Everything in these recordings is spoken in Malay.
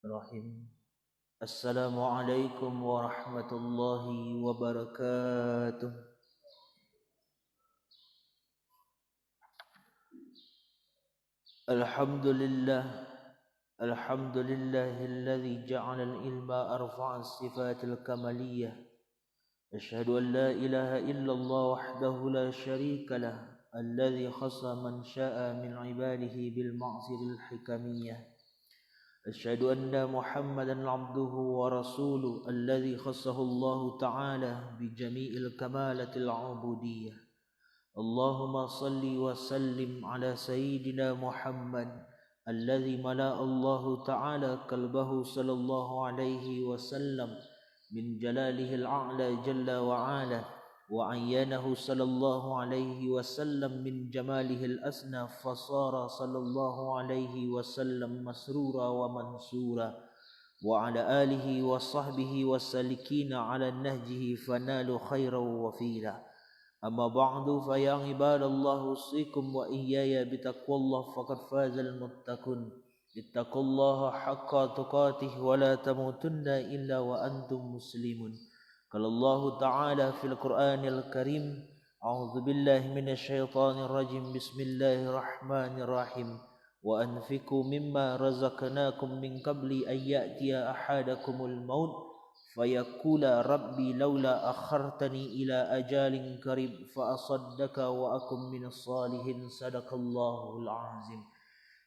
Bismillahirrahmanirrahim. Assalamualaikum warahmatullahi wabarakatuh. Alhamdulillah. Alhamdulillahilladzi ja'ala al-ilma arfa'a sifatil kamaliyah. Asyhadu an la ilaha illallah wahdahu la syarika lah. Alladzi khassa man syaa min ibadihi bil ma'siril hikamiyah. أشهد أن محمدا عبده ورسوله الذي خصه الله تعالى بجميع الكمالة العبودية. اللهم صل وسلم على سيدنا محمد الذي ملأ الله تعالى قلبه صلى الله عليه وسلم من جلاله الأعلى جل وعلا، وعينه صلى الله عليه وسلم من جماله الأسنى، فصار صلى الله عليه وسلم مسرورا ومنصورا، وعلى آله وصحبه والسالكين على نهجه فنالوا خيرا وفيلا. أما بعد فيا عباد الله أوصيكم وإياي بتقوى الله فقد فاز المتقون. اتقوا الله حق تقاته ولا تموتن إلا وأنتم مسلمون. قال الله تعالى في القرآن الكريم: أعوذ بالله من الشيطان الرجيم، بسم الله الرحمن الرحيم، وأنفقوا مما رزقناكم من قبل أن يأتي أحدكم الموت فيقول ربي لولا أخرتني إلى أجال قريب فأصدق وأكن من الصالحين. صدق الله العظيم.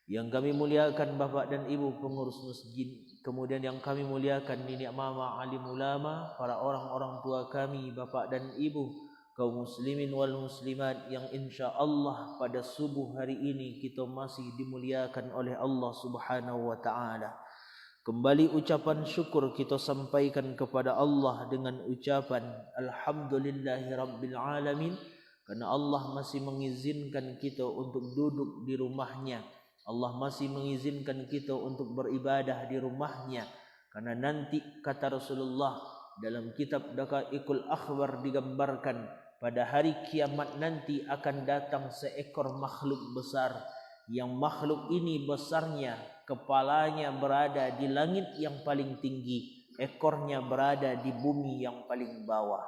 Yang kami muliakan Bapak dan Ibu pengurus masjid, kemudian yang kami muliakan nenek mama, alim ulama, para orang-orang tua kami, Bapak dan Ibu, kaum muslimin wal muslimat yang insya-Allah pada subuh hari ini kita masih dimuliakan oleh Allah Subhanahu wa taala. Kembali ucapan syukur kita sampaikan kepada Allah dengan ucapan alhamdulillahirabbil alamin, karena Allah masih mengizinkan kita untuk duduk di rumahnya. Allah masih mengizinkan kita untuk beribadah di rumahnya, karena nanti kata Rasulullah dalam kitab Daqaiqul Akhbar digambarkan pada hari kiamat nanti akan datang seekor makhluk besar, yang makhluk ini besarnya kepalanya berada di langit yang paling tinggi, ekornya berada di bumi yang paling bawah.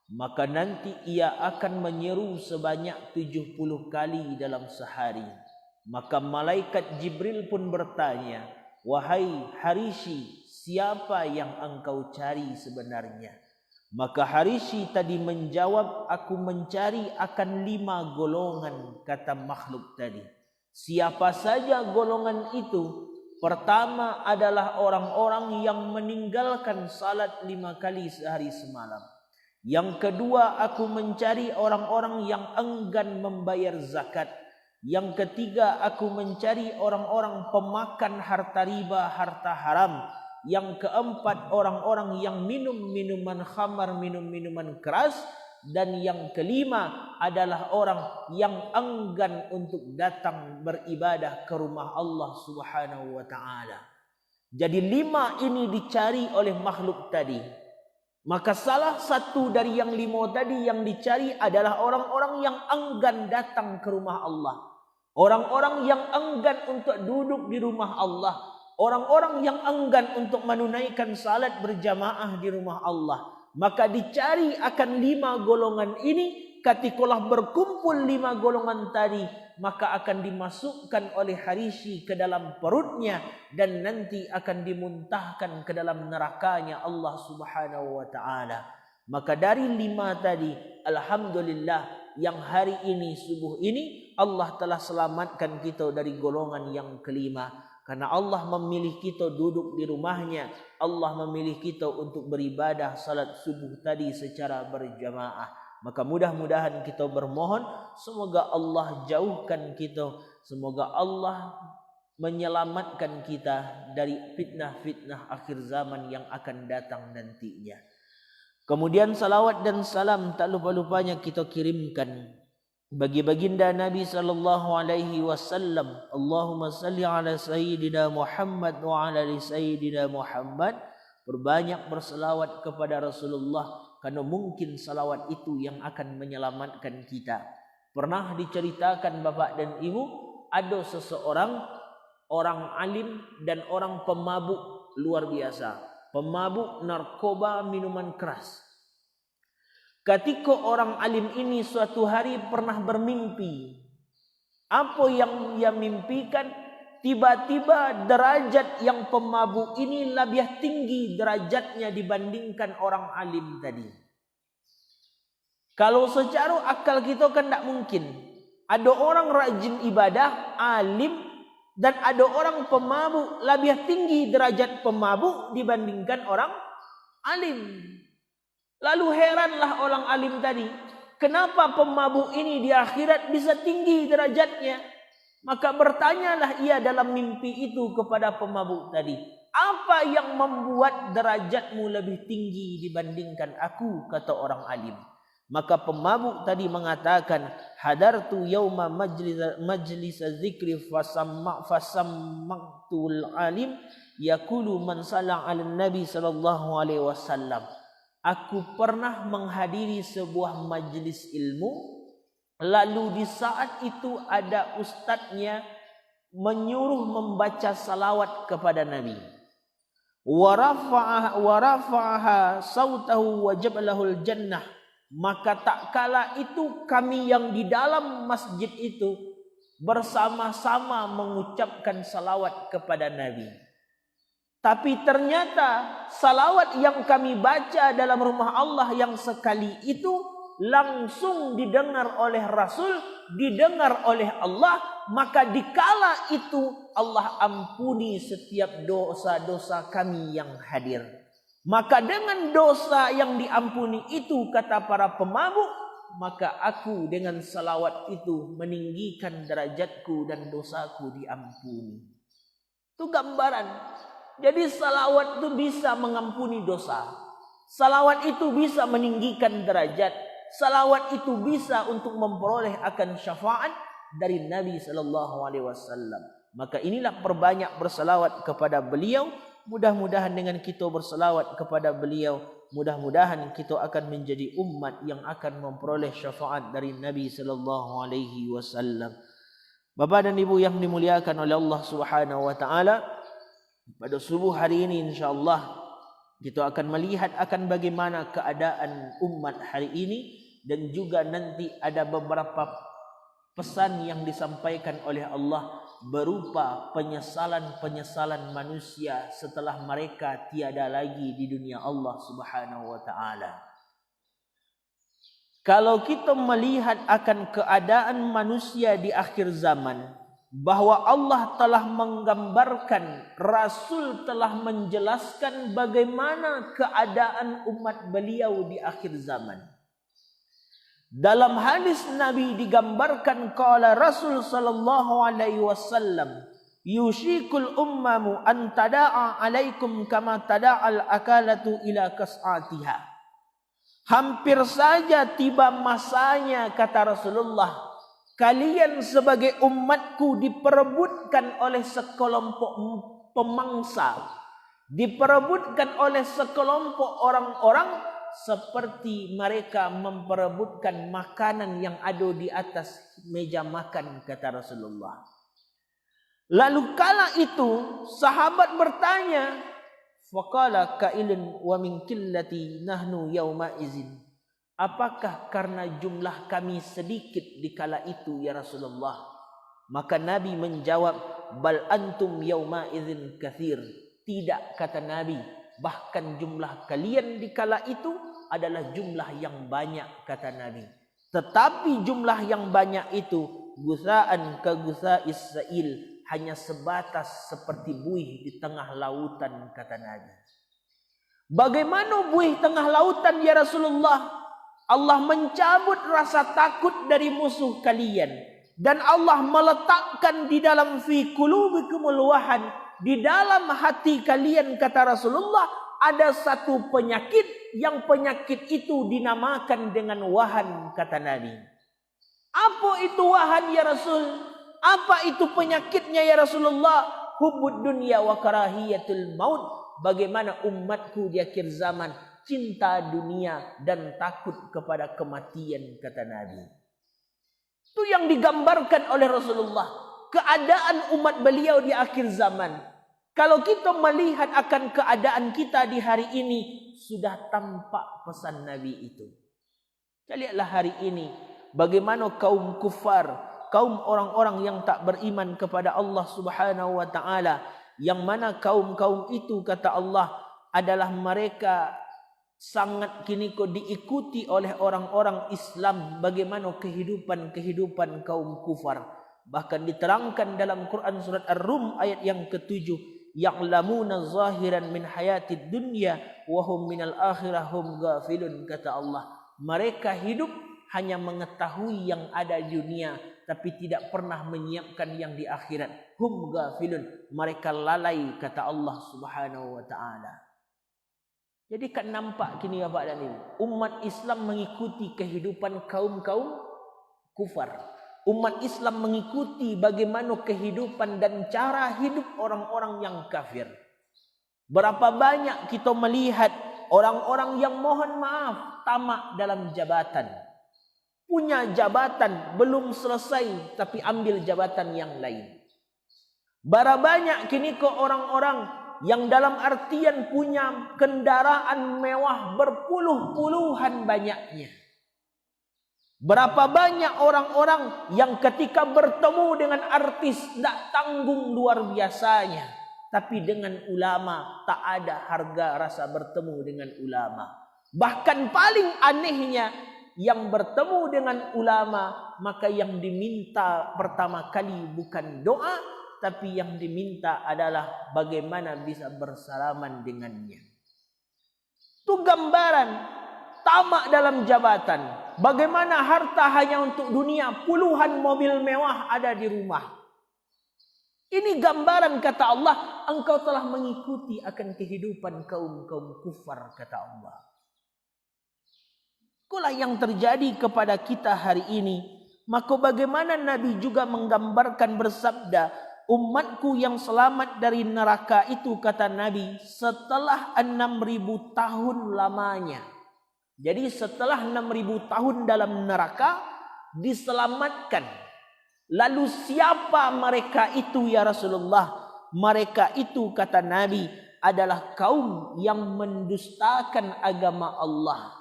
Maka nanti ia akan menyeru sebanyak 70 kali dalam sehari. Maka malaikat Jibril pun bertanya, wahai Harishi, siapa yang engkau cari sebenarnya? Maka Harishi tadi menjawab, aku mencari akan 5 golongan, kata makhluk tadi. Siapa saja golongan itu? Pertama adalah orang-orang yang meninggalkan salat 5 kali sehari semalam. Yang kedua, aku mencari orang-orang yang enggan membayar zakat. Yang ketiga, aku mencari orang-orang pemakan harta riba, harta haram. Yang keempat, orang-orang yang minum minuman khamar, minum minuman keras. Dan yang kelima adalah orang yang enggan untuk datang beribadah ke rumah Allah Subhanahu wa taala. Jadi 5 ini dicari oleh makhluk tadi. Maka salah satu dari yang 5 tadi yang dicari adalah orang-orang yang enggan datang ke rumah Allah. Orang-orang yang enggan untuk duduk di rumah Allah. Orang-orang yang enggan untuk menunaikan salat berjamaah di rumah Allah. Maka dicari akan 5 golongan ini. Katikalah berkumpul 5 golongan tadi, maka akan dimasukkan oleh Harishi ke dalam perutnya, dan nanti akan dimuntahkan ke dalam nerakanya Allah Subhanahu wa taala. Maka dari 5 tadi, alhamdulillah, yang hari ini subuh ini Allah telah selamatkan kita dari golongan yang kelima. Karena Allah memilih kita duduk di rumahnya, Allah memilih kita untuk beribadah salat subuh tadi secara berjamaah. Maka mudah-mudahan kita bermohon, semoga Allah jauhkan kita, semoga Allah menyelamatkan kita dari fitnah-fitnah akhir zaman yang akan datang nantinya. Kemudian salawat dan salam tak lupa-lupanya kita kirimkan bagi baginda Nabi sallallahu alaihi wasallam. Allahumma salli ala sayyidina Muhammad wa ala ali sayyidina Muhammad. Berbanyak berselawat kepada Rasulullah, karena mungkin salawat itu yang akan menyelamatkan kita. Pernah diceritakan Bapak dan Ibu, ada seseorang, orang alim dan orang pemabuk luar biasa. Pemabuk narkoba, minuman keras. Ketika orang alim ini suatu hari pernah bermimpi. Apa yang ia mimpikan? Tiba-tiba derajat yang pemabuk ini lebih tinggi derajatnya dibandingkan orang alim tadi. Kalau secara akal kita kan tidak mungkin. Ada orang rajin ibadah, alim, dan ada orang pemabuk lebih tinggi derajat pemabuk dibandingkan orang alim. Lalu heranlah orang alim tadi. Kenapa pemabuk ini di akhirat bisa tinggi derajatnya? Maka bertanyalah ia dalam mimpi itu kepada pemabuk tadi. Apa yang membuat derajatmu lebih tinggi dibandingkan aku, kata orang alim. Maka pemabuk tadi mengatakan, hadartu yauma majlis zikri fasammaktul alim yaqulu man salla 'alan nabi sallallahu alaihi wasallam. Aku pernah menghadiri sebuah majlis ilmu, lalu di saat itu ada ustadznya menyuruh membaca salawat kepada Nabi. Wa rafa'aha sautahu wa jabalahul jannah. Maka tak kala itu kami yang di dalam masjid itu bersama-sama mengucapkan salawat kepada Nabi. Tapi ternyata salawat yang kami baca dalam rumah Allah yang sekali itu langsung didengar oleh Rasul, didengar oleh Allah. Maka dikala itu Allah ampuni setiap dosa-dosa kami yang hadir. Maka dengan dosa yang diampuni itu, kata para pemabuk, maka aku dengan salawat itu meninggikan derajatku dan dosaku diampuni. Itu gambaran. Jadi salawat itu bisa mengampuni dosa. Salawat itu bisa meninggikan derajat. Salawat itu bisa untuk memperoleh akan syafaat dari Nabi SAW. Maka inilah perbanyak bersalawat kepada beliau. Mudah-mudahan dengan kita bersalawat kepada beliau, mudah-mudahan kita akan menjadi umat yang akan memperoleh syafaat dari Nabi SAW. Bapak dan Ibu yang dimuliakan oleh Allah Subhanahu wa taala, pada subuh hari ini insya-Allah kita akan melihat akan bagaimana keadaan umat hari ini, dan juga nanti ada beberapa pesan yang disampaikan oleh Allah berupa penyesalan-penyesalan manusia setelah mereka tiada lagi di dunia Allah Subhanahu wa taala. Kalau kita melihat akan keadaan manusia di akhir zaman, bahwa Allah telah menggambarkan, Rasul telah menjelaskan bagaimana keadaan umat beliau di akhir zaman. Dalam hadis Nabi digambarkan, qala Rasul sallallahu alaihi wasallam, yushikul ummamu an tada'a alaikum kama tada'al akalatu ila kas'atiha. Hampir saja tiba masanya, kata Rasulullah, kalian sebagai umatku diperebutkan oleh sekelompok pemangsa, diperebutkan oleh sekelompok orang-orang seperti mereka memperebutkan makanan yang ada di atas meja makan, kata Rasulullah. Lalu kala itu sahabat bertanya, faqala qailun wa min qillati nahnu yauma izin. Apakah karena jumlah kami sedikit di kala itu ya Rasulullah? Maka Nabi menjawab, bal antum yauma idzin katsir. Tidak, kata Nabi, bahkan jumlah kalian di kala itu adalah jumlah yang banyak, kata Nabi. Tetapi jumlah yang banyak itu gusaan ka gusa'is sa'il, hanya sebatas seperti buih di tengah lautan, kata Nabi. Bagaimana buih tengah lautan ya Rasulullah? Allah mencabut rasa takut dari musuh kalian, dan Allah meletakkan di dalam fi qulubikumul wahan, di dalam hati kalian, kata Rasulullah, ada satu penyakit, yang penyakit itu dinamakan dengan wahan, kata Nabi. Apa itu wahan ya Rasul? Apa itu penyakitnya ya Rasulullah? Hubbud dunya wa karahiyatul maut. Bagaimana umatku di akhir zaman cinta dunia dan takut kepada kematian, kata Nabi. Itu yang digambarkan oleh Rasulullah, keadaan umat beliau di akhir zaman. Kalau kita melihat akan keadaan kita di hari ini, sudah tampak pesan Nabi itu. Kita lihatlah hari ini, bagaimana kaum kufar, kaum orang-orang yang tak beriman kepada Allah Subhanahu wa taala, yang mana kaum-kaum itu kata Allah adalah mereka sangat kini diikuti oleh orang-orang Islam, bagaimana kehidupan kaum kufar. Bahkan diterangkan dalam Quran surat Ar-Rum ayat yang ke-7, ya'lamuna zahiran min hayatid dunya wa hum minal akhirah hum ghafilun, kata Allah. Mereka hidup hanya mengetahui yang ada di dunia, tapi tidak pernah menyiapkan yang di akhirat. Hum ghafilun, mereka lalai, kata Allah Subhanahu wa taala. Jadi kan nampak kini Bapak dan Ibu, umat Islam mengikuti kehidupan kaum-kaum kufar. Umat Islam mengikuti bagaimana kehidupan dan cara hidup orang-orang yang kafir. Berapa banyak kita melihat orang-orang yang mohon maaf tamak dalam jabatan. Punya jabatan belum selesai tapi ambil jabatan yang lain. Berapa banyak kini orang-orang yang dalam artian punya kendaraan mewah berpuluh-puluhan banyaknya. Berapa banyak orang-orang yang ketika bertemu dengan artis tak tanggung luar biasanya, tapi dengan ulama tak ada harga rasa bertemu dengan ulama. Bahkan paling anehnya, yang bertemu dengan ulama, maka yang diminta pertama kali bukan doa, tapi yang diminta adalah bagaimana bisa bersalaman dengannya. Itu gambaran tamak dalam jabatan. Bagaimana harta hanya untuk dunia, puluhan mobil mewah ada di rumah. Ini gambaran, kata Allah, engkau telah mengikuti akan kehidupan kaum-kaum kufar, kata Allah. Itulah yang terjadi kepada kita hari ini. Maka bagaimana Nabi juga menggambarkan bersabda, umatku yang selamat dari neraka itu, kata Nabi, setelah 6.000 tahun lamanya. Jadi setelah 6.000 tahun dalam neraka diselamatkan. Lalu siapa mereka itu ya Rasulullah? Mereka itu, kata Nabi, adalah kaum yang mendustakan agama Allah.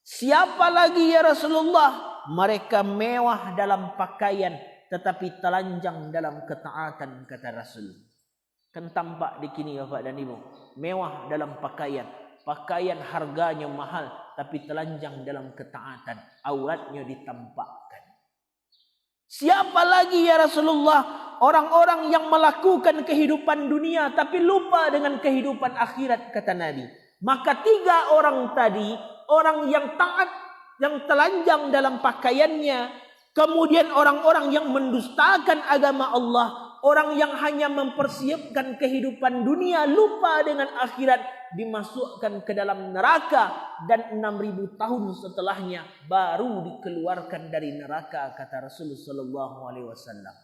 Siapa lagi ya Rasulullah? Mereka mewah dalam pakaian tetapi telanjang dalam ketaatan, kata Rasul. Kan tampak di sini Bapak dan Ibu, mewah dalam pakaian, pakaian harganya mahal, tapi telanjang dalam ketaatan, auratnya ditampakkan. Siapa lagi ya Rasulullah? Orang-orang yang melakukan kehidupan dunia tapi lupa dengan kehidupan akhirat, kata Nabi. Maka 3 orang tadi, orang yang taat, yang telanjang dalam pakaiannya, kemudian orang-orang yang mendustakan agama Allah, orang yang hanya mempersiapkan kehidupan dunia, lupa dengan akhirat, dimasukkan ke dalam neraka, dan 6.000 tahun setelahnya baru dikeluarkan dari neraka, kata Rasulullah SAW.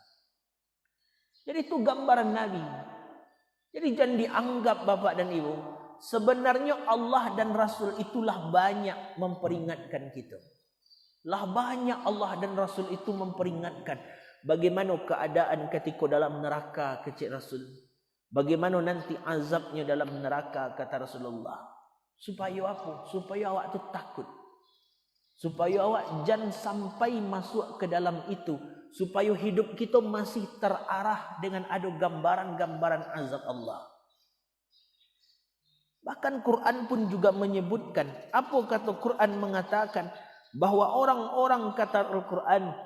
Jadi itu gambaran Nabi. Jadi jangan dianggap Bapak dan Ibu, sebenarnya Allah dan Rasul itulah banyak memperingatkan kita. Lah banyak Allah dan Rasul itu memperingatkan bagaimana keadaan ketika dalam neraka, kecil Rasul. Bagaimana nanti azabnya dalam neraka, kata Rasulullah. Supaya apa? Supaya awak tu takut. Supaya awak jangan sampai masuk ke dalam itu. Supaya hidup kita masih terarah dengan ada gambaran-gambaran azab Allah. Bahkan Quran pun juga menyebutkan. Apa kata Quran mengatakan? Bahwa orang-orang, kata Al-Quran,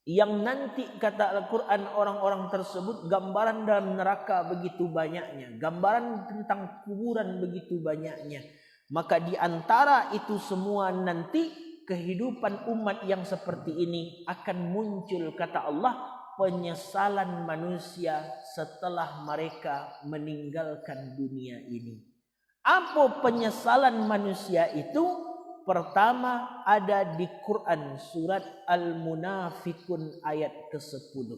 yang nanti kata Al-Quran orang-orang tersebut gambaran dalam neraka begitu banyaknya, gambaran tentang kuburan begitu banyaknya. Maka di antara itu semua nanti kehidupan umat yang seperti ini akan muncul, kata Allah, penyesalan manusia setelah mereka meninggalkan dunia ini. Apa penyesalan manusia itu? Pertama ada di Quran surat Al-Munafikun ayat ke-10.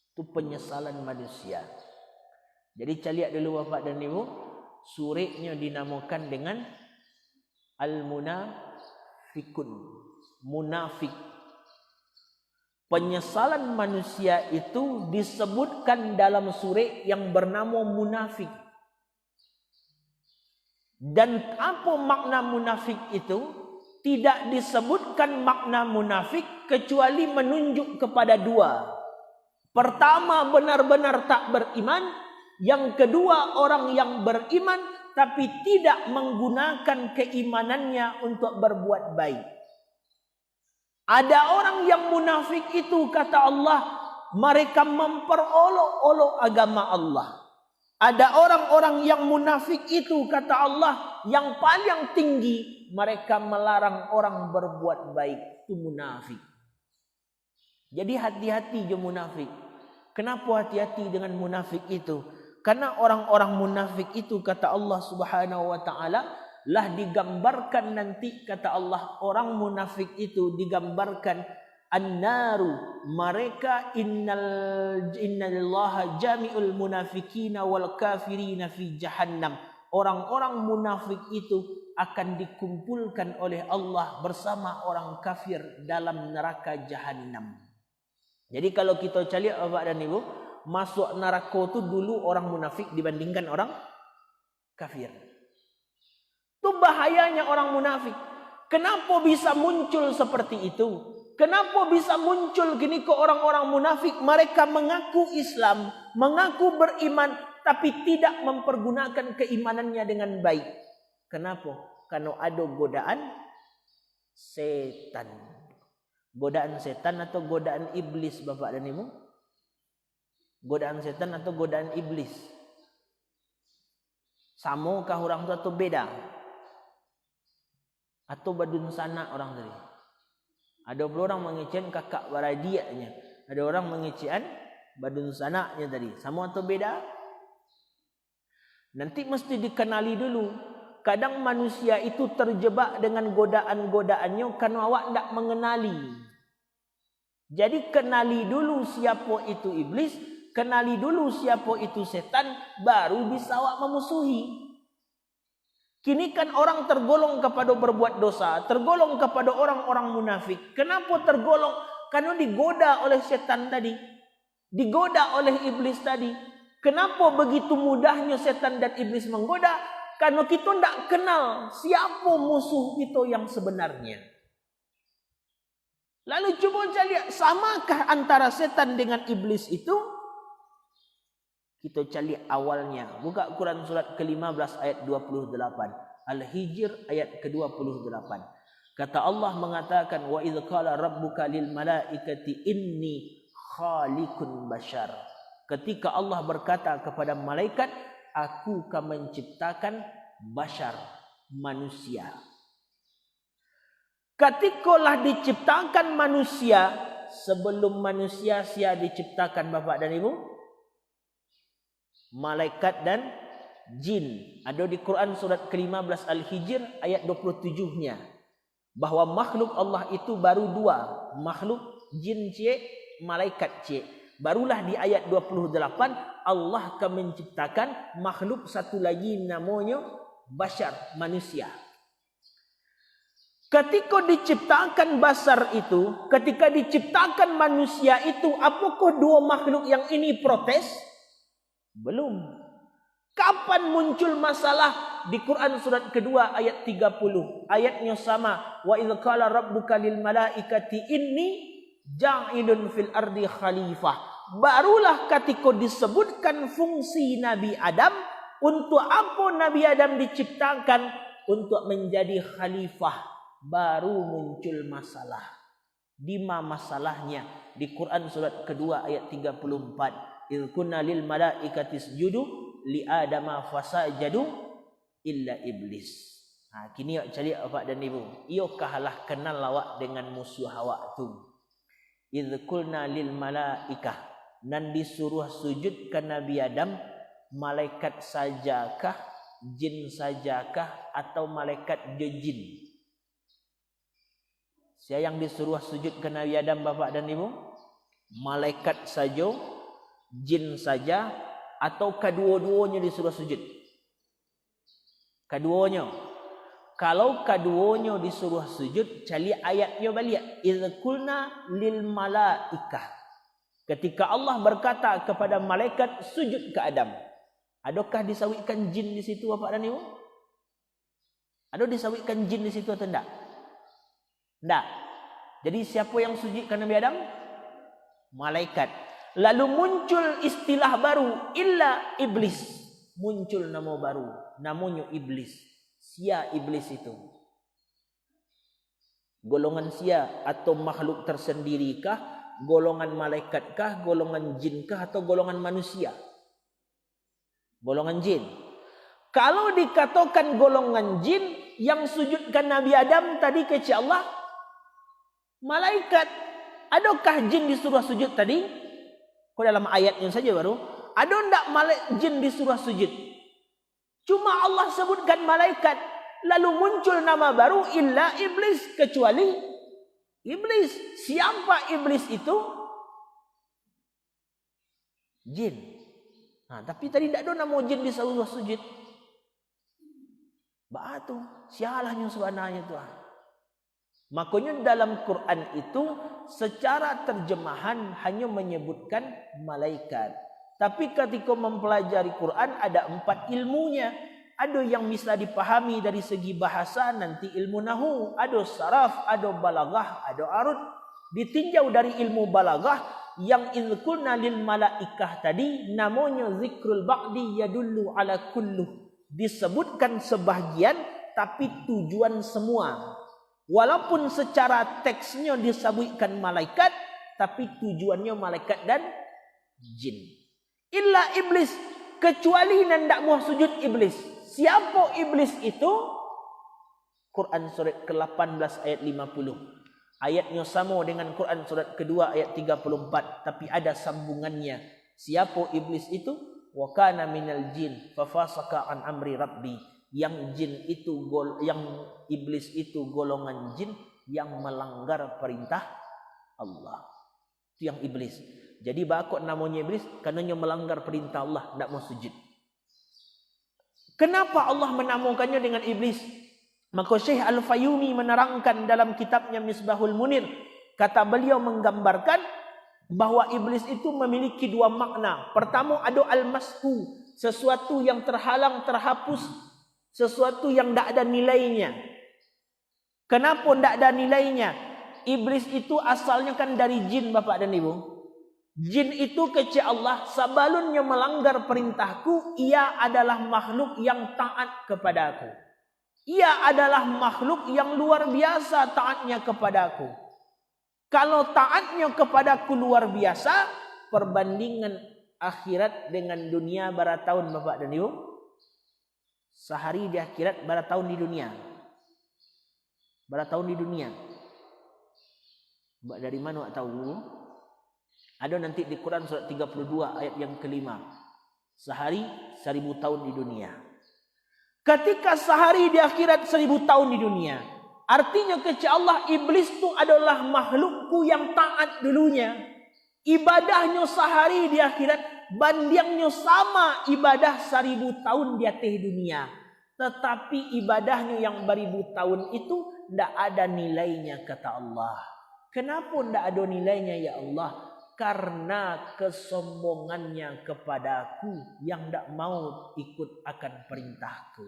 Itu penyesalan manusia. Jadi saya lihat dulu Bapak dan Ibu, suratnya dinamakan dengan Al-Munafikun, munafik. penyesalan manusia itu disebutkan dalam surah yang bernama munafik. Dan apa makna munafik itu? Tidak disebutkan makna munafik kecuali menunjuk kepada dua. Pertama, benar-benar tak beriman. Yang kedua, orang yang beriman tapi tidak menggunakan keimanannya untuk berbuat baik. Ada orang yang munafik itu, kata Allah, mereka memperolok-olok agama Allah. Ada orang-orang yang munafik itu, kata Allah, yang paling tinggi, mereka melarang orang berbuat baik. Itu munafik. Jadi hati-hati je munafik. Kenapa hati-hati dengan munafik itu? Karena orang-orang munafik itu, kata Allah Subhanahu wa taala, lah digambarkan nanti, kata Allah, orang munafik itu digambarkan an-naru, mereka innallaha jami'ul munafikina wal kafirina fi jahannam. Orang-orang munafik itu akan dikumpulkan oleh Allah bersama orang kafir dalam neraka jahannam. Jadi kalau kita cari Bapak dan Ibu, masuk neraka itu dulu orang munafik dibandingkan orang kafir. Itu bahayanya orang munafik. Kenapa bisa muncul seperti itu? Kenapa bisa muncul gini ke orang-orang munafik? Mereka mengaku Islam, mengaku beriman, tapi tidak mempergunakan keimanannya dengan baik. Kenapa? Karena ada godaan setan. Godaan setan atau godaan iblis, Bapak dan Ibu? Godaan setan atau godaan iblis? Sama kah orang itu atau beda? Atau badun sana orang tadi? Ada orang mengecewakan kakak baradiaknya. Ada orang mengecewakan badun sananya tadi. Sama atau beda? Nanti mesti dikenali dulu. Kadang manusia itu terjebak dengan godaan-godaannya karena awak tidak mengenali. Jadi kenali dulu siapa itu iblis, kenali dulu siapa itu setan, baru bisa awak memusuhi. Kini kan orang tergolong kepada berbuat dosa, tergolong kepada orang-orang munafik. Kenapa tergolong? Karena digoda oleh setan tadi, digoda oleh iblis tadi. Kenapa begitu mudahnya setan dan iblis menggoda? Karena kita tidak kenal siapa musuh kita yang sebenarnya. Lalu coba cari, samakah antara setan dengan iblis itu? Kita cari awalnya. Buka Quran surat ke-15 ayat 28. Al-Hijr ayat ke-28. Kata Allah mengatakan, wa idz qala rabbuka lil malaikati inni khaliqun bashar. Ketika Allah berkata kepada malaikat, aku akan menciptakan bashar, manusia. Ketikalah diciptakan manusia, sebelum manusia sia diciptakan Bapak dan Ibu, malaikat dan jin. Ada di Quran surat ke-15 Al-Hijr ayat 27-nya. Bahwa makhluk Allah itu baru dua. Makhluk jin cik, malaikat cik. Barulah di ayat 28 Allah akan menciptakan makhluk satu lagi namanya bashar, manusia. Ketika diciptakan bashar itu, ketika diciptakan manusia itu, apakah dua makhluk yang ini protes? Belum. Kapan muncul masalah? Di Quran surat kedua ayat 30. Ayatnya sama. Wa idz qala rabbuka lil malaikati inni ja'ilun fil ardi khalifah. Barulah ketika disebutkan fungsi Nabi Adam, untuk apa Nabi Adam diciptakan? Untuk menjadi khalifah. Baru muncul masalah. Di mana masalahnya? Di Quran surat kedua ayat 34. Idz kunna lil malaikati isjudu li adama fasajadu illa iblis. Ha, kini awak cari Bapak dan Ibu. Iokah lah kenal awak dengan musuh awak tu. Idz qulna lil malaikah, nan disuruh sujud ke Nabi Adam, malaikat sajakah, jin sajakah, atau malaikat jin? Siapa yang disuruh sujud ke Nabi Adam Bapak dan Ibu? Malaikat saja, jin saja, atau kedua-duanya disuruh sujud? Keduanya. Kalau keduanya disuruh sujud, cari ayatnya balik. Idz qulna lil malaikah. Ketika Allah berkata kepada malaikat sujud ke Adam. Adakah disawitkan jin di situ Bapak dan Ibu? Ada disawitkan jin di situ atau tidak? Tidak. Jadi siapa yang sujudkan Nabi Adam? Malaikat. Lalu muncul istilah baru, illa iblis. Muncul nama baru, namanya iblis. Sia iblis itu. Golongan sia atau makhluk tersendirikah? Golongan malaikatkah? Golongan jinkah? Atau golongan manusia? Golongan jin. Kalau dikatakan golongan jin, yang sujudkan Nabi Adam tadi kecil Allah, malaikat. Adakah jin disuruh sujud tadi? Kok dalam ayatnya saja baru? Ada enggak jin disuruh sujud? Cuma Allah sebutkan malaikat. Lalu muncul nama baru, illa iblis. Kecuali iblis. Siapa iblis itu? Jin. Nah, tapi tadi tidak ada nama jin disuruh sujud. Batu. Sialahnya sebenarnya Tuhan. Makanya dalam Quran itu secara terjemahan hanya menyebutkan malaikat. Tapi ketika mempelajari Quran ada 4 ilmunya. Ada yang bisa dipahami dari segi bahasa, nanti ilmu nahu, ada saraf, ada balaghah, ada arud. Ditinjau dari ilmu balaghah yang izkulna lil malaikah tadi namanya zikrul ba'di yadullu ala kulluh. Disebutkan sebahagian tapi tujuan semua. Walaupun secara teksnya disebutkan malaikat, tapi tujuannya malaikat dan jin. Illa iblis, kecuali hendak mau sujud iblis. Siapa iblis itu? Quran surat ke-18 ayat 50. Ayatnya sama dengan Quran surat kedua ayat 34, tapi ada sambungannya. Siapa iblis itu? Wa kana minal jin fa fasaka an amri rabbi. Yang jin itu yang iblis itu golongan jin yang melanggar perintah Allah. Itu yang iblis. Jadi bakok namanya iblis karena melanggar perintah Allah, tidak mau sujud. Kenapa Allah menamakannya dengan iblis? Maka Syekh Al-Fayumi menerangkan dalam kitabnya Misbahul Munir, kata beliau menggambarkan bahwa iblis itu memiliki 2 makna. Pertama ada al-masku, sesuatu yang terhalang, terhapus, sesuatu yang tidak ada nilainya. Kenapa tidak ada nilainya? Iblis itu asalnya kan dari jin Bapak dan Ibu. Jin itu kecil Allah, sebelumnya melanggar perintahku, ia adalah makhluk yang taat kepadaku. Ia adalah makhluk yang luar biasa taatnya kepadaku. Kalau taatnya kepadaku luar biasa, perbandingan akhirat dengan dunia berapa tahun Bapak dan Ibu? Sehari di akhirat berapa tahun di dunia? Berapa tahun di dunia? Mbak dari mana tak tahu? Ada nanti di Quran surat 32 ayat yang kelima. Sehari 1000 tahun di dunia. Ketika sehari di akhirat 1000 tahun di dunia. Artinya kecil Allah, iblis itu adalah makhlukku yang taat dulunya. Ibadahnya sehari di akhirat bandingnya sama ibadah 1000 tahun di atas dunia. Tetapi ibadahnya yang 1000 tahun itu tidak ada nilainya kata Allah. Kenapa tidak ada nilainya ya Allah? Karena kesombongannya kepadaku yang tidak mau ikut akan perintahku.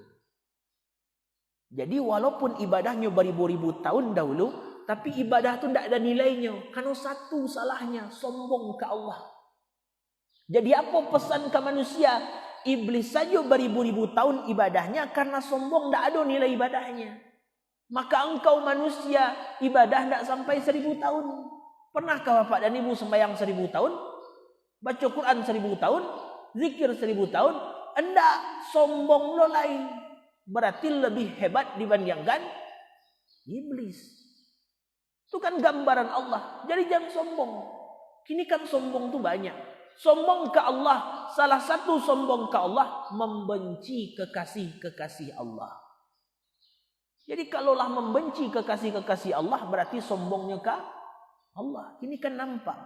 Jadi walaupun ibadahnya beribu-ribu tahun dahulu, tapi ibadah itu tidak ada nilainya. Karena satu salahnya, sombong ke Allah. Jadi apa pesan ke manusia? Iblis saja beribu-ribu tahun ibadahnya karena sombong tidak ada nilai ibadahnya. Maka engkau manusia ibadah tidak sampai 1000 tahun. Pernahkah Bapak dan Ibu sembahyang 1000 tahun? Baca Quran 1000 tahun? Zikir 1000 tahun? Enggak, sombong lo lain. Berarti lebih hebat dibandingkan iblis. Itu kan gambaran Allah. Jadi jangan sombong. Kini kan sombong itu banyak. Sombong ke Allah. Salah satu sombong ke Allah, membenci kekasih-kekasih Allah. Jadi kalaulah membenci kekasih-kekasih Allah, berarti sombongnya ke Allah. Kini kan nampak.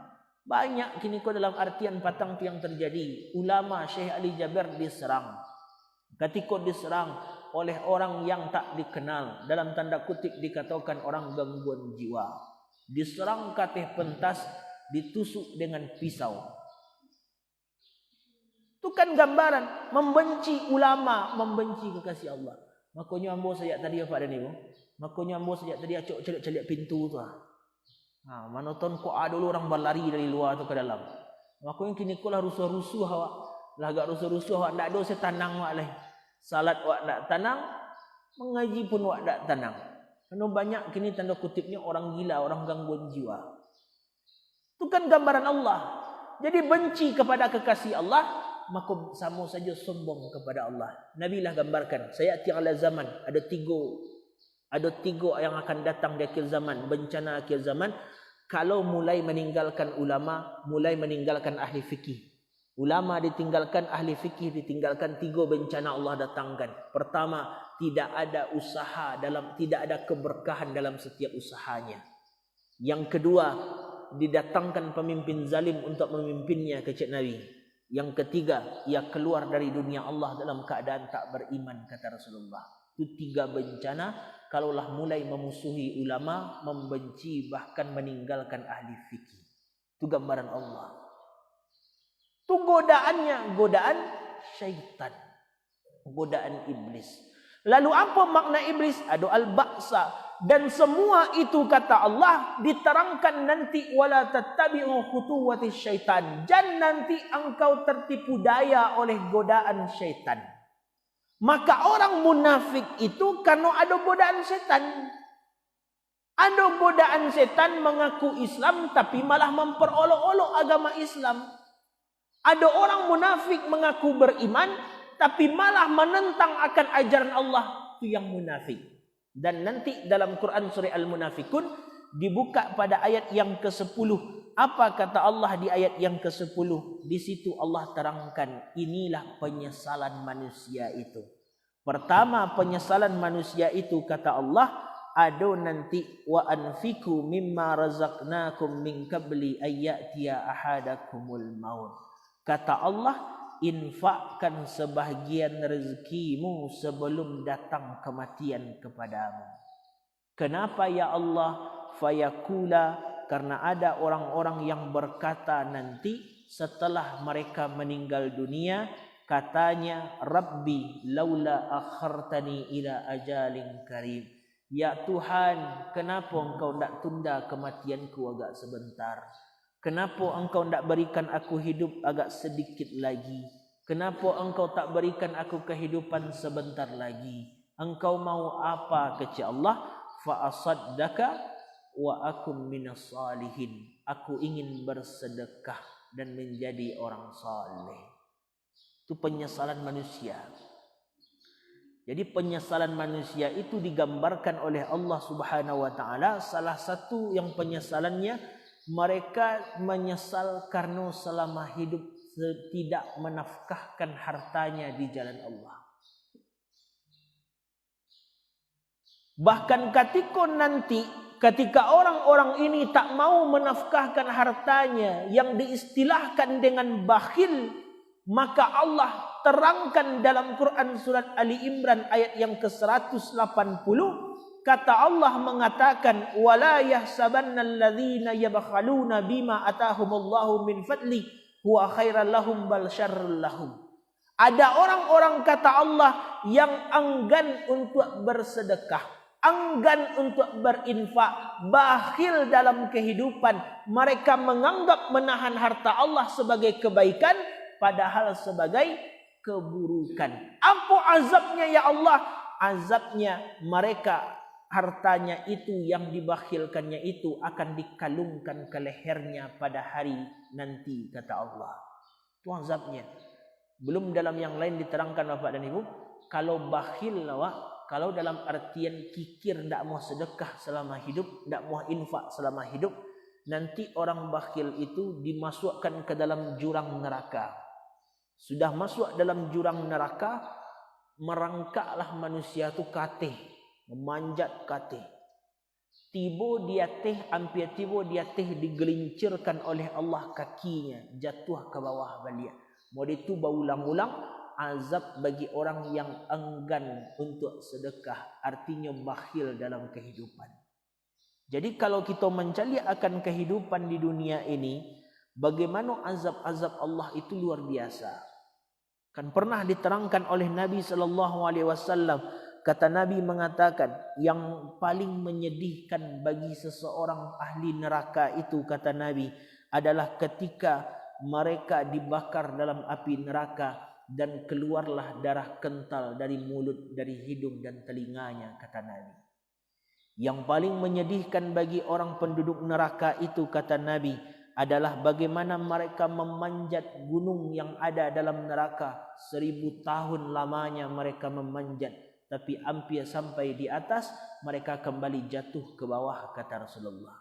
Banyak kini kau dalam artian patang yang terjadi. Ulama Syekh Ali Jaber diserang. Ketika diserang, oleh orang yang tak dikenal. Dalam tanda kutip dikatakan orang gangguan jiwa. Diserang katih pentas, ditusuk dengan pisau. Itu kan gambaran membenci ulama, membenci kekasih Allah. Makanya ambo sejak tadi apa ada ni, makanya ambo sejak tadi acok celik-celik pintu tu. Mana ton kok ada dulu orang berlari dari luar tu ke dalam. Makanya kini kau lah rusuh-rusuh awak. Lah agak rusuh-rusuh awak ndak ada saya tanang awak lah. Salat awak ndak tanang, mengaji pun awak ndak tanang. Karena banyak kini tanda kutipnya orang gila, orang gangguan jiwa. Itu kan gambaran Allah. Jadi benci kepada kekasih Allah, maka sama saja sombong kepada Allah. Nabi lah gambarkan, saya tiada zaman, ada tiga yang akan datang di akhir zaman, bencana akhir zaman. Kalau mulai meninggalkan ulama, mulai meninggalkan ahli fikih. Ulama ditinggalkan, ahli fikih ditinggalkan, 3 bencana Allah datangkan. Pertama, tidak ada usaha tidak ada keberkahan dalam setiap usahanya. Yang kedua, didatangkan pemimpin zalim untuk memimpinnya kecik Nabi. Yang ketiga, ia keluar dari dunia Allah dalam keadaan tak beriman, kata Rasulullah. Itu 3 bencana. Kalaulah mulai memusuhi ulama, membenci, bahkan meninggalkan ahli fikih. Itu gambaran Allah. Itu godaannya, godaan syaitan. Godaan iblis. Lalu apa makna iblis? Ada al-ba'sa. Dan semua itu kata Allah diterangkan nanti, wala tattabi'u khutuwati syaitan. Jangan nanti engkau tertipu daya oleh godaan syaitan. Maka orang munafik itu karena ada godaan setan. Ada godaan setan mengaku Islam tapi malah memperolok-olok agama Islam. Ada orang munafik mengaku beriman tapi malah menentang akan ajaran Allah. Itu yang munafik. Dan nanti dalam Quran surah Al-Munafikun dibuka pada ayat yang ke-10. Apa kata Allah di ayat yang ke-10? Di situ Allah terangkan, inilah penyesalan manusia itu. Pertama, penyesalan manusia itu kata Allah, ada nanti wa anfiku mimma razaqnakum min qabli ayyatiya ahadakumul maut. Kata Allah, infakkan sebahagian rezekimu sebelum datang kematian kepadamu. Kenapa ya Allah? Fayakula, karena ada orang-orang yang berkata nanti setelah mereka meninggal dunia, katanya, Rabbi laula akhartani ila ajalin karim. Ya Tuhan, kenapa engkau tidak tunda kematianku agak sebentar? Kenapa engkau tidak berikan aku hidup agak sedikit lagi? Kenapa engkau tak berikan aku kehidupan sebentar lagi? Engkau mau apa kecil Allah? Fa asaddaka wa akum minas salihin. Aku ingin bersedekah dan menjadi orang saleh. Itu penyesalan manusia. Jadi penyesalan manusia itu digambarkan oleh Allah Subhanahu wa taala. Salah satu yang penyesalannya, mereka menyesal karena selama hidup tidak menafkahkan hartanya di jalan Allah. Bahkan ketika orang-orang ini tak mau menafkahkan hartanya yang diistilahkan dengan bakhil, maka Allah terangkan dalam Quran surat Ali Imran ayat yang ke-180, kata Allah mengatakan, wala yahsabannal ladzina yabkhaluna bima atahumullahu min fadli huwa khairal lahum bal syarrul lahum. Ada orang-orang kata Allah yang enggan untuk bersedekah, enggan untuk berinfak, bakhil dalam kehidupan. Mereka menganggap menahan harta Allah sebagai kebaikan, padahal sebagai keburukan. Apa azabnya ya Allah? Azabnya mereka, hartanya itu yang dibakhilkannya itu akan dikalungkan ke lehernya pada hari nanti, kata Allah. Itu azabnya. Belum dalam yang lain diterangkan Bapak dan Ibu, kalau bakhil awak, kalau dalam artian kikir tidak mau sedekah selama hidup, tidak mau infak selama hidup, nanti orang bakhil itu dimasukkan ke dalam jurang neraka. Sudah masuk dalam jurang neraka, merangkaklah manusia itu katih, memanjat katih. Tiba dia teh, hampir tiba dia teh digelincirkan oleh Allah kakinya, jatuh ke bawah balik. Mau itu berulang-ulang, azab bagi orang yang enggan untuk sedekah, artinya bakhil dalam kehidupan. Jadi kalau kita mencari akan kehidupan di dunia ini, bagaimana azab-azab Allah itu luar biasa. Kan pernah diterangkan oleh Nabi SAW. Kata Nabi mengatakan, yang paling menyedihkan bagi seseorang ahli neraka itu, kata Nabi, adalah ketika mereka dibakar dalam api neraka dan keluarlah darah kental dari mulut, dari hidung dan telinganya, kata Nabi. Yang paling menyedihkan bagi orang penduduk neraka itu, kata Nabi, adalah bagaimana mereka memanjat gunung yang ada dalam neraka. 1000 tahun lamanya mereka memanjat, tapi hampir sampai di atas mereka kembali jatuh ke bawah, kata Rasulullah.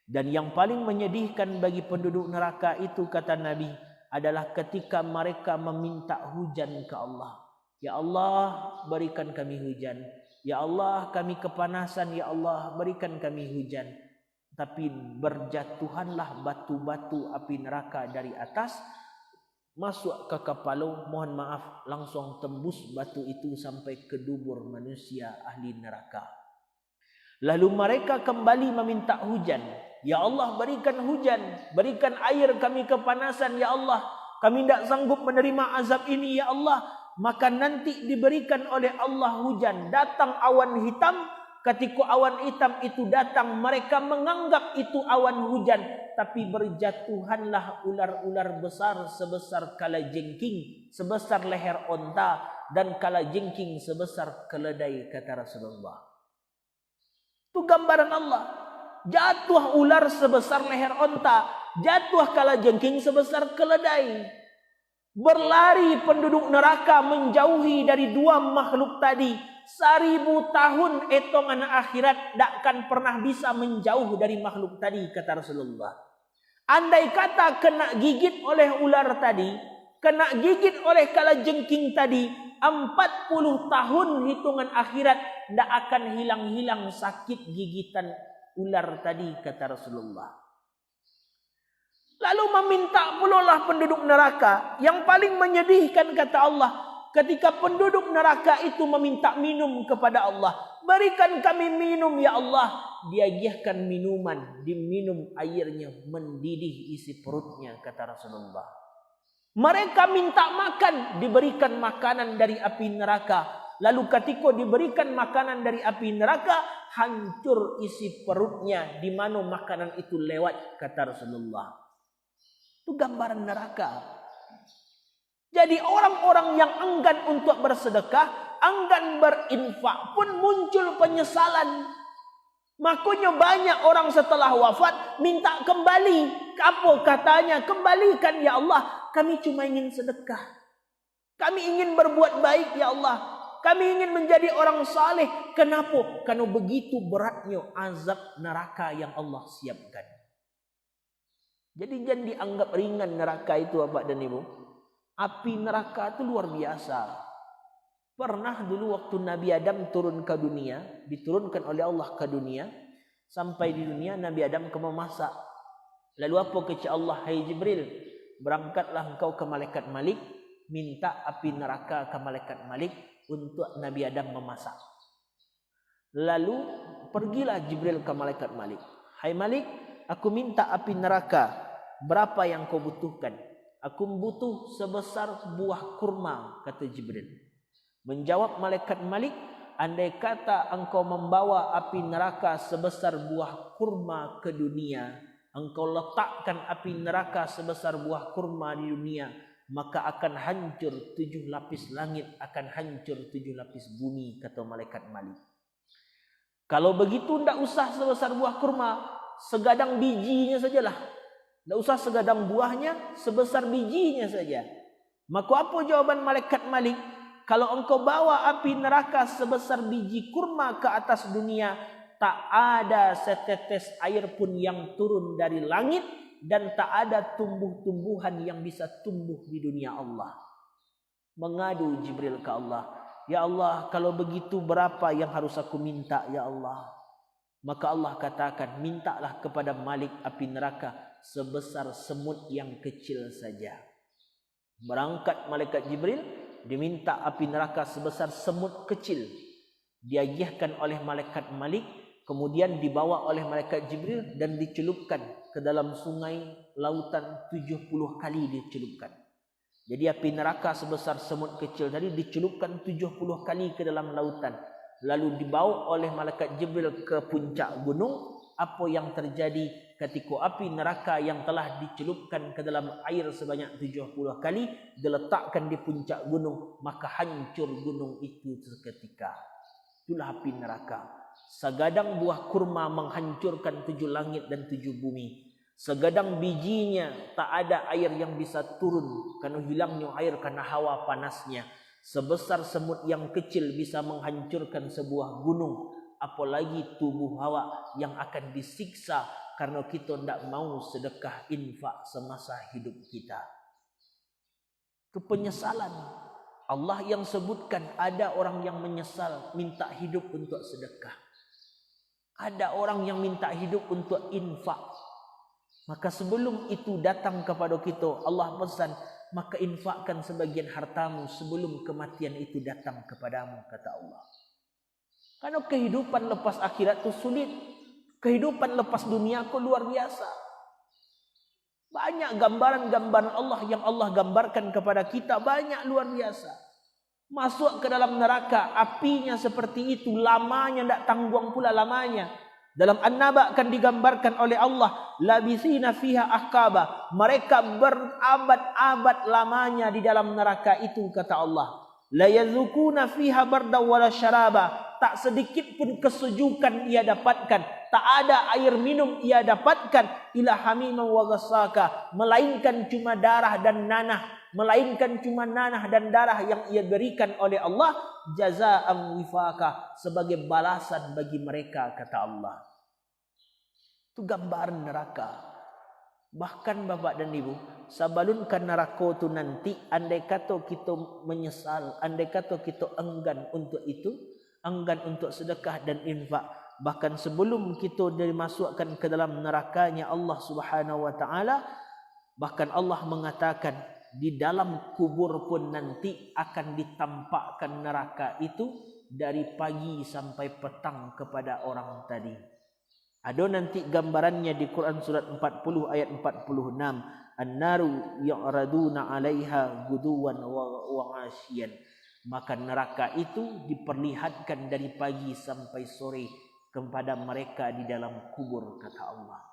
Dan yang paling menyedihkan bagi penduduk neraka itu, kata Nabi, adalah ketika mereka meminta hujan ke Allah. Ya Allah, berikan kami hujan. Ya Allah, kami kepanasan. Ya Allah, berikan kami hujan. Tapi berjatuhanlah batu-batu api neraka dari atas, masuk ke kepala, mohon maaf, langsung tembus batu itu sampai ke dubur manusia ahli neraka. Lalu mereka kembali meminta hujan. Ya Allah, berikan hujan, berikan air, kami kepanasan. Ya Allah, kami tidak sanggup menerima azab ini. Ya Allah, maka nanti diberikan oleh Allah hujan. Datang awan hitam. Ketika awan hitam itu datang, mereka menganggap itu awan hujan, tapi berjatuhanlah ular-ular besar sebesar kalajengking, sebesar leher onta, dan kalajengking sebesar keledai, kata Rasulullah. Itu gambaran Allah. Jatuh ular sebesar leher onta, jatuh kalajengking sebesar keledai. Berlari penduduk neraka menjauhi dari dua makhluk tadi. 1000 tahun hitungan akhirat takkan pernah bisa menjauh dari makhluk tadi, kata Rasulullah. Andai kata kena gigit oleh ular tadi, kena gigit oleh kalajengking tadi, 40 tahun hitungan akhirat tak akan hilang-hilang sakit gigitan ular tadi, kata Rasulullah. Lalu meminta pula lah penduduk neraka. Yang paling menyedihkan, kata Allah, ketika penduduk neraka itu meminta minum kepada Allah. Berikan kami minum, ya Allah. Diagihkan minuman, diminum airnya, mendidih isi perutnya, kata Rasulullah. Mereka minta makan, diberikan makanan dari api neraka. Lalu ketika diberikan makanan dari api neraka, hancur isi perutnya di mana makanan itu lewat, kata Rasulullah. Itu gambaran neraka. Jadi orang-orang yang enggan untuk bersedekah, enggan berinfak pun muncul penyesalan. Makanya banyak orang setelah wafat minta kembali. Apa katanya? Kembalikan ya Allah, kami cuma ingin sedekah. Kami ingin berbuat baik ya Allah. Kami ingin menjadi orang saleh. Kenapa? Karena begitu beratnya azab neraka yang Allah siapkan. Jadi jangan dianggap ringan neraka itu, Bapak dan Ibu. Api neraka itu luar biasa. Pernah dulu waktu Nabi Adam turun ke dunia, diturunkan oleh Allah ke dunia, sampai di dunia Nabi Adam memasak. Lalu apa kata Allah? Hai Jibril, berangkatlah engkau ke malaikat Malik, minta api neraka ke malaikat Malik untuk Nabi Adam memasak. Lalu pergilah Jibril ke malaikat Malik. Hai Malik, aku minta api neraka. Berapa yang kau butuhkan? Aku butuh sebesar buah kurma, kata Jibril. Menjawab malaikat Malik, andai kata engkau membawa api neraka sebesar buah kurma ke dunia, engkau letakkan api neraka sebesar buah kurma di dunia, maka akan hancur 7 lapis langit, akan hancur 7 lapis bumi, kata malaikat Malik. Kalau begitu tidak usah sebesar buah kurma, segadang bijinya sajalah. Tidak usah segadang buahnya, sebesar bijinya saja. Maka apa jawaban malaikat Malik? Kalau engkau bawa api neraka sebesar biji kurma ke atas dunia, tak ada setetes air pun yang turun dari langit, dan tak ada tumbuh-tumbuhan yang bisa tumbuh di dunia Allah. Mengadu Jibril ke Allah. Ya Allah, kalau begitu berapa yang harus aku minta, ya Allah? Maka Allah katakan, mintalah kepada Malik api neraka sebesar semut yang kecil saja. Berangkat malaikat Jibril, diminta api neraka sebesar semut kecil, diagihkan oleh malaikat Malik, kemudian dibawa oleh malaikat Jibril dan dicelupkan ke dalam sungai lautan 70 kali dicelupkan. Jadi api neraka sebesar semut kecil tadi dicelupkan 70 kali ke dalam lautan, lalu dibawa oleh malaikat Jibril ke puncak gunung. Apa yang terjadi ketika api neraka yang telah dicelupkan ke dalam air sebanyak 70 kali diletakkan di puncak gunung, maka hancur gunung itu seketika. Itulah api neraka. Segadang buah kurma menghancurkan 7 langit dan 7 bumi. Segadang bijinya tak ada air yang bisa turun karena hilangnya air karena hawa panasnya. Sebesar semut yang kecil bisa menghancurkan sebuah gunung, apalagi tubuh Hawa yang akan disiksa karena kita tidak mau sedekah infak semasa hidup kita. Itu penyesalan. Allah yang sebutkan ada orang yang menyesal minta hidup untuk sedekah. Ada orang yang minta hidup untuk infak. Maka sebelum itu datang kepada kita, Allah pesan, maka infakkan sebagian hartamu sebelum kematian itu datang kepadamu, kata Allah. Karena kehidupan lepas akhirat itu sulit. Kehidupan lepas dunia itu luar biasa. Banyak gambaran-gambaran Allah yang Allah gambarkan kepada kita, banyak luar biasa. Masuk ke dalam neraka, apinya seperti itu, lamanya tidak tanggung pula lamanya. Dalam An-Naba akan digambarkan oleh Allah, labithina fiha ahqaba. Mereka berabad-abad lamanya di dalam neraka itu, kata Allah. La yazukuna fiha barda wala syaraba. Tak sedikit pun kesejukan ia dapatkan, tak ada air minum ia dapatkan, ila hamiman wa ghassaka, melainkan cuma darah dan nanah, melainkan cuma nanah dan darah yang ia berikan oleh Allah, jazaa'an wifaka, sebagai balasan bagi mereka, kata Allah. Itu gambaran neraka. Bahkan Bapak dan Ibu, sabalunkan neraka itu nanti, andai kata kita menyesal, andai kata kita enggan untuk itu, enggan untuk sedekah dan infak, bahkan sebelum kita dimasukkan ke dalam nerakanya Allah Subhanahu wa taala, bahkan Allah mengatakan di dalam kubur pun nanti akan ditampakkan neraka itu dari pagi sampai petang kepada orang tadi. Ada nanti gambarannya di Quran surat 40 ayat 46. An-naru yu'raduna 'alaiha guduwan wa 'ashiyan. Maka neraka itu diperlihatkan dari pagi sampai sore kepada mereka di dalam kubur, kata Allah.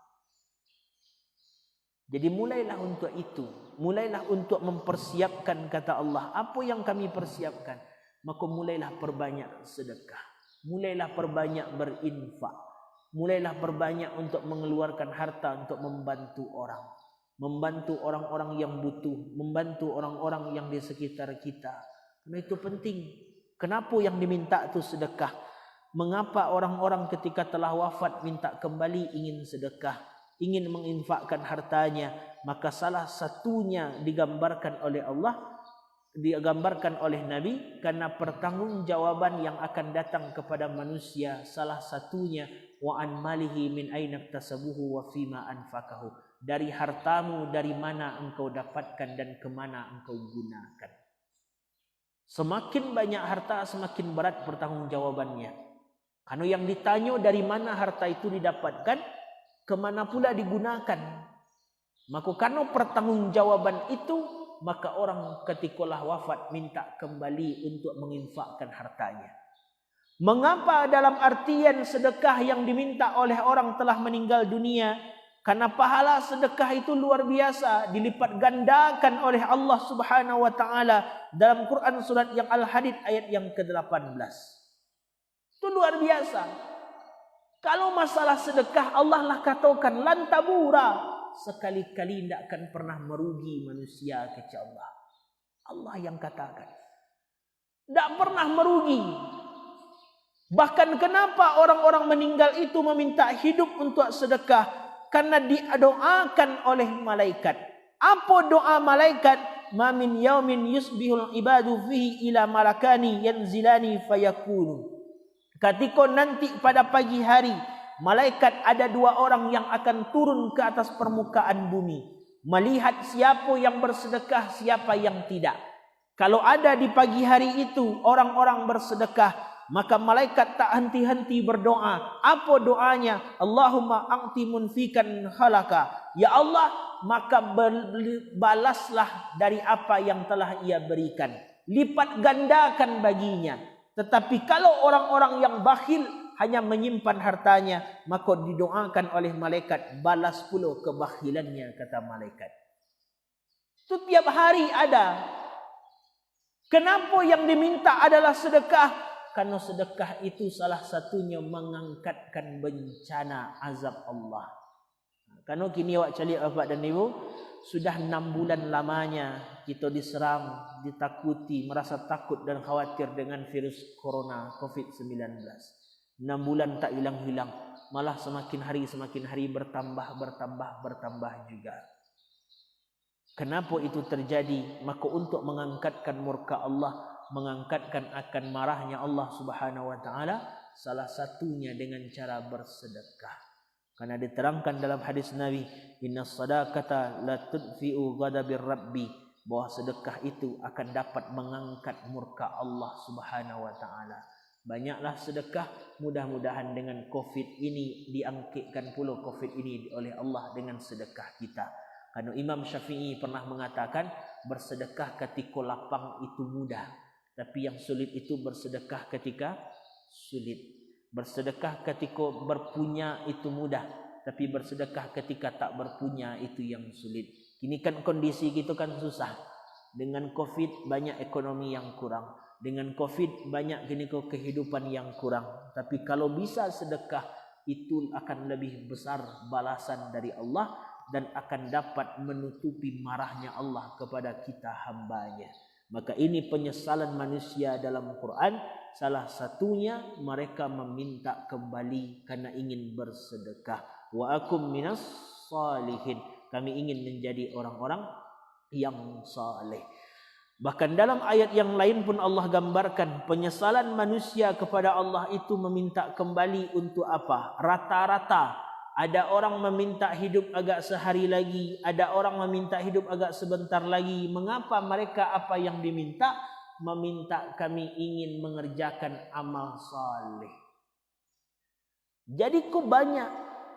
Jadi mulailah untuk itu. Mulailah untuk mempersiapkan, kata Allah. Apa yang kami persiapkan? Maka mulailah perbanyak sedekah. Mulailah perbanyak berinfak. Mulailah perbanyak untuk mengeluarkan harta untuk membantu orang. Membantu orang-orang yang butuh. Membantu orang-orang yang di sekitar kita. Karena itu penting. Kenapa yang diminta itu sedekah? Mengapa orang-orang ketika telah wafat minta kembali ingin sedekah, ingin menginfakkan hartanya? Maka salah satunya digambarkan oleh Allah, digambarkan oleh Nabi, karena pertanggungjawaban yang akan datang kepada manusia. Salah satunya wa an malihi min aina iktasabuhu wa fima anfaqahu. Dari hartamu dari mana engkau dapatkan dan kemana engkau gunakan. Semakin banyak harta, semakin berat pertanggungjawabannya. Karena yang ditanya dari mana harta itu didapatkan, kemana pula digunakan. Maka karena pertanggungjawaban itu, maka orang ketikalah wafat minta kembali untuk menginfakkan hartanya. Mengapa dalam artian sedekah yang diminta oleh orang telah meninggal dunia? Karena pahala sedekah itu luar biasa, dilipat gandakan oleh Allah Subhanahu wa taala dalam Quran surat yang Al-Hadid ayat yang ke-18. Itu luar biasa. Kalau masalah sedekah, Allah lah katakan lan tabura, sekali-kali tidak akan pernah merugi manusia kecuali Allah. Allah yang katakan. Tidak pernah merugi. Bahkan kenapa orang-orang meninggal itu meminta hidup untuk sedekah? Karena didoakan oleh malaikat. Apa doa malaikat? Ma min yaumin yusbihul ibadu fihi ila malakani yanzilani fayakunu. Ketika nanti pada pagi hari, malaikat ada 2 orang yang akan turun ke atas permukaan bumi. melihat siapa yang bersedekah, siapa yang tidak. Kalau ada di pagi hari itu orang-orang bersedekah, maka malaikat tak henti-henti berdoa. Apa doanya? Allahumma a'ti munfikan khalaka. Ya Allah, maka balaslah dari apa yang telah ia berikan. Lipat gandakan baginya. Tetapi kalau orang-orang yang bakhil hanya menyimpan hartanya, maka didoakan oleh malaikat, balas pula kebakhilannya, kata malaikat. Itu tiap hari ada. Kenapa yang diminta adalah sedekah? Karena sedekah itu salah satunya mengangkatkan bencana azab Allah. Karena kini awak calik bapak dan ibu, sudah 6 bulan lamanya kita diserang, ditakuti, merasa takut dan khawatir dengan virus corona COVID-19. 6 bulan tak hilang-hilang, malah semakin hari bertambah juga. Kenapa itu terjadi? Maka untuk mengangkatkan murka Allah, mengangkatkan akan marahnya Allah Subhanahu wa taala, salah satunya dengan cara bersedekah. Karena diterangkan dalam hadis Nabi, innas sadaqata la tudfi'u ghadabir rabbi, bahwa sedekah itu akan dapat mengangkat murka Allah Subhanahu wa taala. Banyaklah sedekah, mudah-mudahan dengan Covid ini diangkitkan pula Covid ini oleh Allah dengan sedekah kita. Karena Imam Syafi'i pernah mengatakan, bersedekah ketika lapang itu mudah, tapi yang sulit itu bersedekah ketika sulit. Bersedekah ketika berpunya itu mudah, tapi bersedekah ketika tak berpunya itu yang sulit. Kini kan kondisi kita kan susah. Dengan Covid banyak ekonomi yang kurang. Dengan Covid banyak gini kok kehidupan yang kurang. Tapi kalau bisa sedekah, itu akan lebih besar balasan dari Allah dan akan dapat menutupi marahnya Allah kepada kita hambanya. Maka ini penyesalan manusia dalam Quran. Salah satunya mereka meminta kembali karena ingin bersedekah. Wa akum minas salihin. Kami ingin menjadi orang-orang yang saleh. Bahkan dalam ayat yang lain pun Allah gambarkan penyesalan manusia kepada Allah itu meminta kembali untuk apa? Rata-rata. Ada orang meminta hidup agak sehari lagi, ada orang meminta hidup agak sebentar lagi. Mengapa mereka apa yang diminta? Meminta kami ingin mengerjakan amal saleh. Jadi kok banyak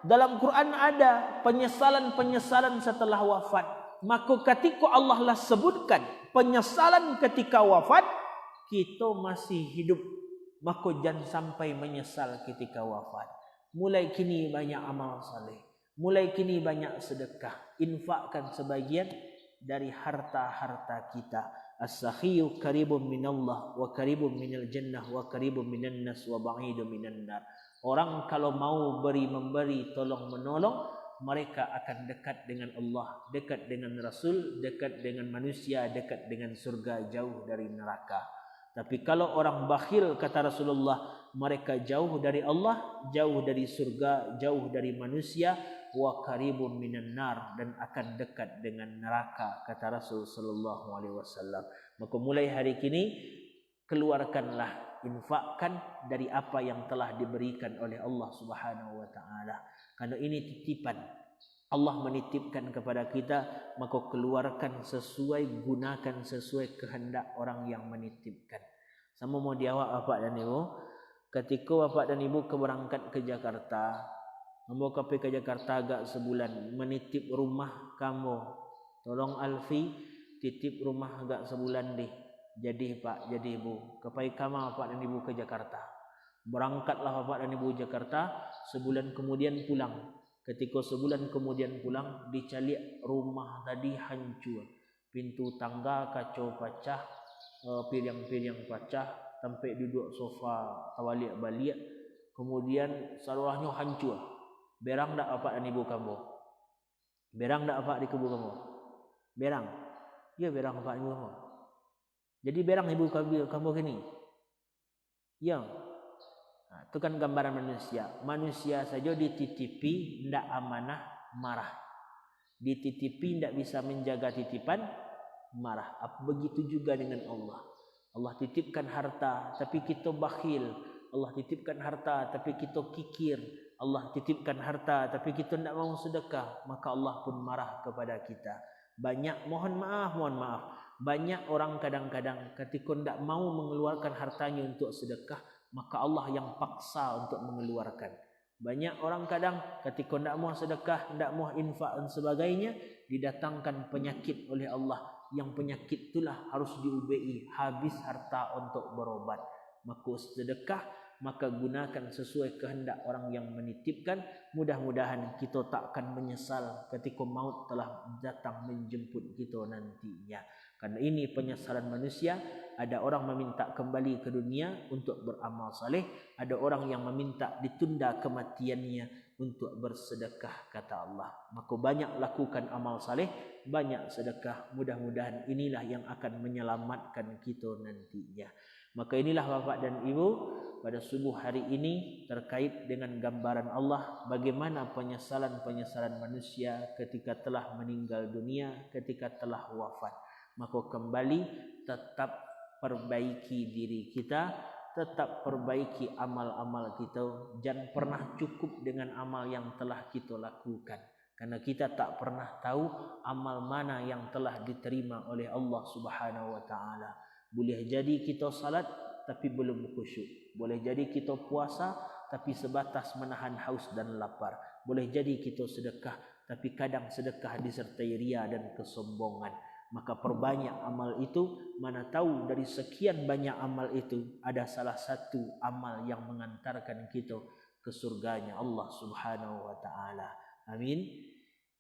dalam Quran ada penyesalan-penyesalan setelah wafat. Maka ketika Allah lah sebutkan penyesalan ketika wafat, kita masih hidup, maka jangan sampai menyesal ketika wafat. Mulai kini banyak amal saleh, mulai kini banyak sedekah, infakkan sebagian dari harta-harta kita. As-sakhiyu qaribun minallah wa qaribun minal jannah wa qaribun minan nas wa ba'idun minan nar. Orang kalau mau beri memberi, tolong menolong, mereka akan dekat dengan Allah, dekat dengan Rasul, dekat dengan manusia, dekat dengan surga, jauh dari neraka. Tapi kalau orang bakhil, kata Rasulullah, mereka jauh dari Allah, jauh dari surga, jauh dari manusia, wa qaribun minan nar, dan akan dekat dengan neraka, kata Rasul sallallahu alaihi wasallam. Maka mulai hari kini keluarkanlah, infakkan dari apa yang telah diberikan oleh Allah Subhanahu wa taala. Karena ini titipan. Allah menitipkan kepada kita, maka keluarkan sesuai, gunakan sesuai kehendak orang yang menitipkan. Sama mau dijawab Bapak dan Ibu, ketika Bapak dan Ibu berangkat ke Jakarta, membawa ke Jakarta agak sebulan, menitip rumah kamu, tolong Alfi titip rumah agak sebulan deh. Jadi Pak, jadi Ibu, kepai kamu Bapak dan Ibu ke Jakarta. Berangkatlah Bapak dan Ibu Jakarta, sebulan kemudian pulang. Ketika sebulan kemudian pulang, dicari rumah tadi hancur. Pintu tangga kacau pecah, piring-piring pecah, sampai duduk sofa tawalik-balik. Kemudian salurannya hancur. Berang tak Bapak dan Ibu kamu? Berang tak Bapak di kubu kamu? Berang? Ya berang Bapak Ibu kamu. Jadi berang Ibu kamu gini? Ya. Nah, itu kan gambaran manusia. Manusia saja dititipi, tidak amanah, marah. Dititipi, tidak bisa menjaga titipan, marah. Begitu juga dengan Allah. Allah titipkan harta, tapi kita bakhil. Allah titipkan harta, tapi kita kikir. Allah titipkan harta tapi kita tidak mau sedekah, maka Allah pun marah kepada kita. Banyak mohon maaf, banyak orang kadang-kadang ketika tidak mau mengeluarkan hartanya untuk sedekah, maka Allah yang paksa untuk mengeluarkan. Banyak orang kadang ketika tidak mau sedekah, tidak mau infak dan sebagainya, didatangkan penyakit oleh Allah. Yang penyakit itulah harus diubai, habis harta untuk berobat. Maka sedekah, maka gunakan sesuai kehendak orang yang menitipkan. Mudah-mudahan kita tak akan menyesal ketika maut telah datang menjemput kita nantinya. Karena ini penyesalan manusia. Ada orang meminta kembali ke dunia untuk beramal saleh, ada orang yang meminta ditunda kematiannya untuk bersedekah, kata Allah. Maka banyak lakukan amal saleh, banyak sedekah. Mudah-mudahan inilah yang akan menyelamatkan kita nantinya. Maka inilah Bapak dan Ibu, pada subuh hari ini terkait dengan gambaran Allah bagaimana penyesalan-penyesalan manusia ketika telah meninggal dunia, ketika telah wafat. Maka kembali tetap perbaiki diri kita, tetap perbaiki amal-amal kita. Jangan pernah cukup dengan amal yang telah kita lakukan, karena kita tak pernah tahu amal mana yang telah diterima oleh Allah Subhanahu wa taala. Boleh jadi kita salat tapi belum khusyuk. Boleh jadi kita puasa tapi sebatas menahan haus dan lapar. Boleh jadi kita sedekah tapi kadang sedekah disertai ria dan kesombongan. Maka perbanyak amal itu, mana tahu dari sekian banyak amal itu ada salah satu amal yang mengantarkan kita ke surganya Allah Subhanahu wa taala. Amin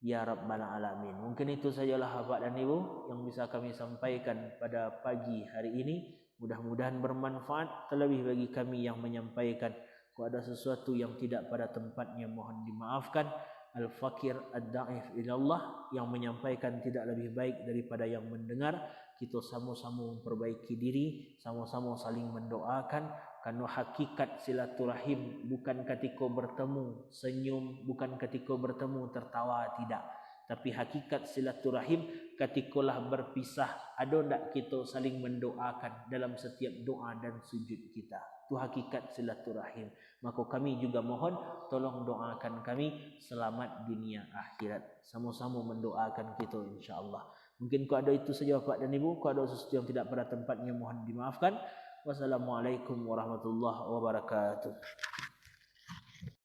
ya rabbal alamin. Mungkin itu sajalah Bapak dan Ibu yang bisa kami sampaikan pada pagi hari ini. Mudah-mudahan bermanfaat, terlebih bagi kami yang menyampaikan. Kalau ada sesuatu yang tidak pada tempatnya mohon dimaafkan. Al-Fakir Ad-Da'if ilallah, yang menyampaikan tidak lebih baik daripada yang mendengar. Kita sama-sama memperbaiki diri, sama-sama saling mendoakan. Karena hakikat silaturahim bukan ketika bertemu senyum, bukan ketika bertemu tertawa, tidak. Tapi hakikat silaturahim ketikalah berpisah, ada tak kita saling mendoakan dalam setiap doa dan sujud kita. Itu hakikat silaturahim. Maka kami juga mohon tolong doakan kami selamat dunia akhirat. Sama-sama mendoakan kita insya-Allah. Mungkin kalau ada itu saja Bapak dan Ibu. Kalau ada sesuatu yang tidak pada tempatnya mohon dimaafkan. Wassalamualaikum warahmatullahi wabarakatuh.